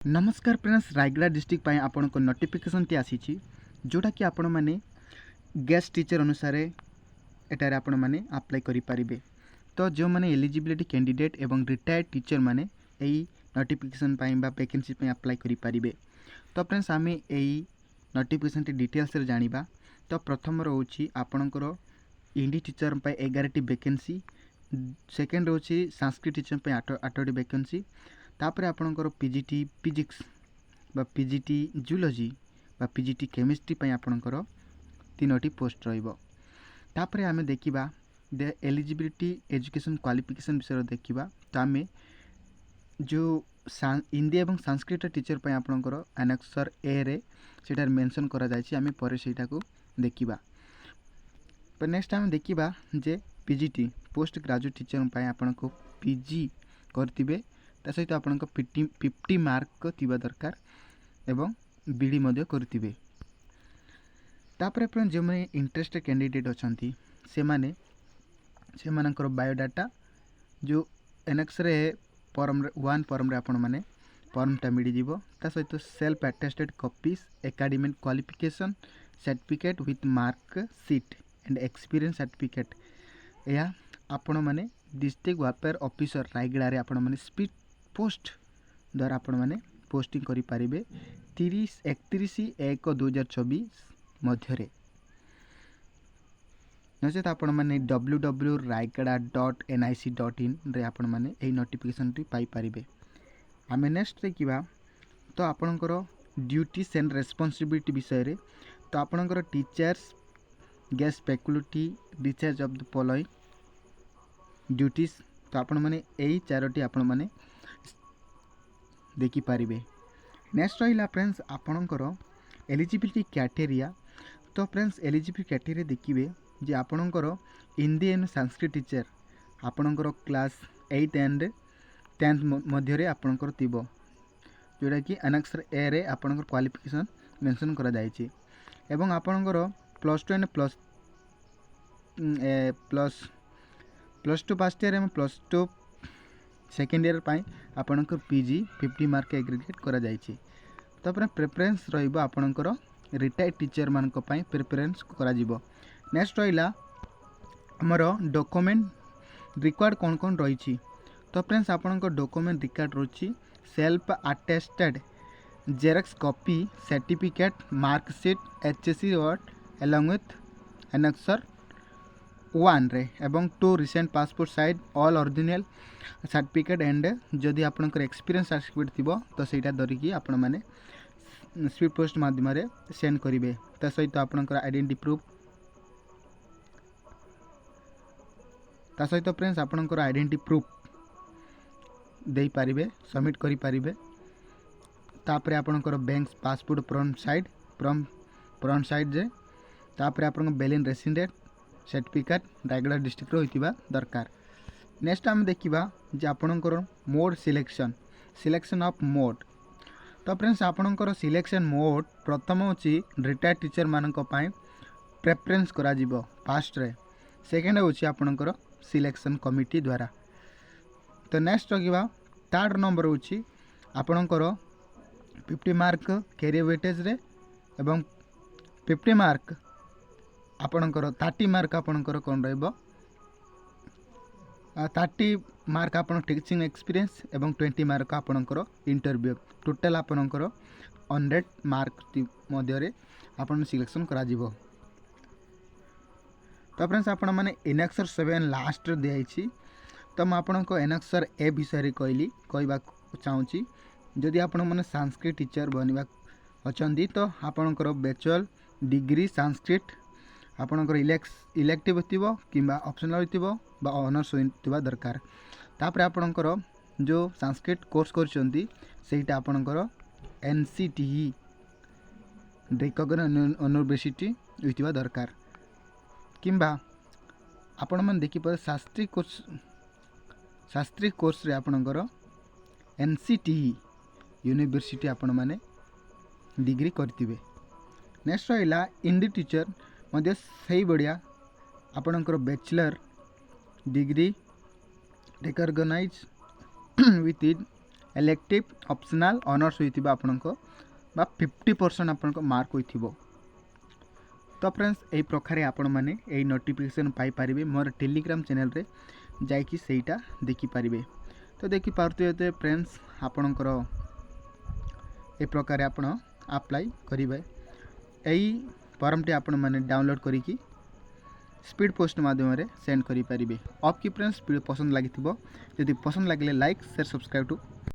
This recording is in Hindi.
नमस्कार फ्रेंड्स, रायगड़ा डिस्ट्रिक्ट पाई आपन को नोटिफिकेशन टी आसी जोटा कि आपण माने गेस्ट टीचर अनुसार एटारे आपण माने अप्लाई करि परिबे। तो जो माने एलिजिबिलिटी कैंडिडेट एवं रिटायर्ड टीचर माने एई नोटिफिकेशन पाई बा वैकेंसी पाई अप्लाई करि परिबे। तो फ्रेंड्स आमे एई नोटिफिकेशन टी डिटेल्स रे जानिबा। तो प्रथम रोची आपनकर हिंदी टीचर पाई 11 टी वैकेंसी, सेकंड रोची संस्कृत टीचर पाई 8 टी वैकेंसी, तापर आपनकर पीजीटी फिजिक्स बा पीजीटी जूलॉजी बा पीजीटी केमिस्ट्री पाई आपनकर 3टी पोस्ट रहिबो। तापर आमे देखिबा द एलिजिबिलिटी एजुकेशन क्वालिफिकेशन विषय देखिबा। तो आमे जो हिंदी एवं संस्कृत टीचर पाई आपनकर एनेक्सर ए रे सेटार मेंशन करा जायछि, आमे परे सेटा को देखिबा। पर नेक्स्ट आमे देखिबा जे पीजीटी पोस्ट ग्रेजुएट टीचर पाई आपनको पीजी करतिबे, ता सहित आपनको 50 मार्क थिबा दरकार एवं बीडी मध्य करतिबे। तापर अपन जे माने इंटरेस्टेड कैंडिडेट अछंती से माने बायोडाटा जो एनेक्स रे फॉर्म 1 फॉर्म रे आपण माने फॉर्मटा मिडी जीवो, ता सहित self attested copies academic qualification certificate with mark sheet and experience certificate या आपण माने डिस्ट्रिक्ट वेलफेयर ऑफिसर रायगड़ा रे आपण माने स्पीड पोस्ट द्वारा आपण माने पोस्टिंग करि पारिबे 31/1/2024 मध्य नचेत आपण माने www.raigada.nic.in रे आपण माने एई नोटिफिकेशन टी पाई पारिबे। आमे नेक्स्ट देखिबा तो आपणकर ड्यूटीज एंड रेस्पॉन्सिबिलिटी विषय रे। तो आपणकर teachers guest faculty discharge of the following duties, तो आपण माने एई चारोटी आपण माने देखि पारिबे। नेक्स्ट रहिला फ्रेंड्स आपणकर एलिजिबिलिटी क्राइटेरिया। तो फ्रेंड्स एलिजिबिलिटी क्राइटेरिया देखिबे जे आपणकर हिंदी एंड संस्कृत टीचर आपणकर क्लास 8 एंड 10 मध्य रे आपणकर थिबो, जोटा कि एनेक्सर ए रे आपणकर क्वालिफिकेशन मेंशन करा जायछि एवं आपणकर +2 एंड +2 फर्स्ट ईयर एवं +2 सेकेंड ईयर पाई आपणकर पीजी 50 मार्क एग्रीगेट करा जायछि। तापर प्रेफरेंस रहिबो आपणकर रिटायर्ड टीचर मानक पाई प्रेफरेंस करा जिवो। नेक्स्ट रहिला हमर डॉक्यूमेंट रिक्वायर्ड कोन कोन रहिछि। तो फ्रेंड्स आपणकर डॉक्यूमेंट रिक्वायर्ड रहिछि self attested xerox copy certificate marksheet HSC वर्ड along with annexer 1 रे एवं 2 recent passport size all original certificate and जदि आपनकर एक्सपीरियंस सर्टिफिकेट थिबो तो सेटा धरिकी आपण माने स्पीड पोस्ट माध्यम रे सेंड करिवे। ता सहित आपनकर आइडेंटिटी प्रूफ, ता सहित फ्रेंड्स आपनकर आइडेंटिटी प्रूफ देई पारिबे, सबमिट करि पारिबे। तापर आपनकर बैंक पासपोर्ट फ्रंट साइड जे, तापर आपन बेलिन रेसिडेंट सर्टिफिकेट रायगड़ा डिस्ट्रिक्ट होइतिबा दरकार। नेक्स्ट हम देखिबा जे आपनकर मोड सिलेक्शन ऑफ मोड। तो फ्रेंड्स आपनकर सिलेक्शन मोड प्रथम होची रिटायर्ड टीचर मानक पाई प्रेफरेंस करा जिवो फास्ट रे, सेकंड होची आपनकर सिलेक्शन कमिटी द्वारा। तो नेक्स्ट रखिबा थर्ड नंबर होची आपनकर 50 मार्क कैरियर वेटेज रे एवं 50 मार्क आपनकर 30 मार्क आपनकर कोन रहइबो 30 मार्क आपन टीचिंग एक्सपीरियंस एवं 20 मार्क आपनकर इंटरव्यू, टोटल आपनकर 100 मार्क मध्य रे आपन सिलेक्शन करा जिवो। तो फ्रेंड्स आपण माने एनेक्सर 7 लास्ट देइछि। तो म आपनको एनेक्सर ए विषय रे कहबा चाहूची। जदि आपण माने संस्कृत टीचर बनिबा अछंदी तो आपनकर बैचलर डिग्री संस्कृत आपनकर इलेक्टिव होतिबो किंबा ऑप्शनल होतिबो बा ऑनर्स होतिबा दरकार। तापर आपनकर जो संस्कृत कोर्स करचंदी सेटा आपनकर एनसीटीई रिकॉग्नाइज्ड यूनिवर्सिटी होतिबा दरकार, किंबा आपण मन देखि पर शास्त्री कोर्स रे आपनकर एनसीटीई यूनिवर्सिटी आपण माने डिग्री करथिबे। नेक्स्ट रहिला हिंदी टीचर मध्य सही बढ़िया आपनकर bachelor degree recognised with elective optional honours होइथिबा आपनको बा 50% आपनको मार्क होइथिबो। तो फ्रेंड्स यही प्रकार आपण मैंने यही नोटिफिकेशन पाई पारिबे मोर टेलीग्राम चैनल रे जाइकी सेटा देखि पारिबे। तो देखि पारते फ्रेंड्स आपणकर ए प्रकार आपण अप्लाई करिवे। यही फॉर्मटी आपण मैंने डाउनलोड करिकी स्पीड पोस्ट माध्यम रे सेंड करि पारिबे। आपकी फ्रेंड्स वीडियो पसंद लागिथिबो, यदि पसंद लागिले लाइक शेयर सब्सक्राइब टू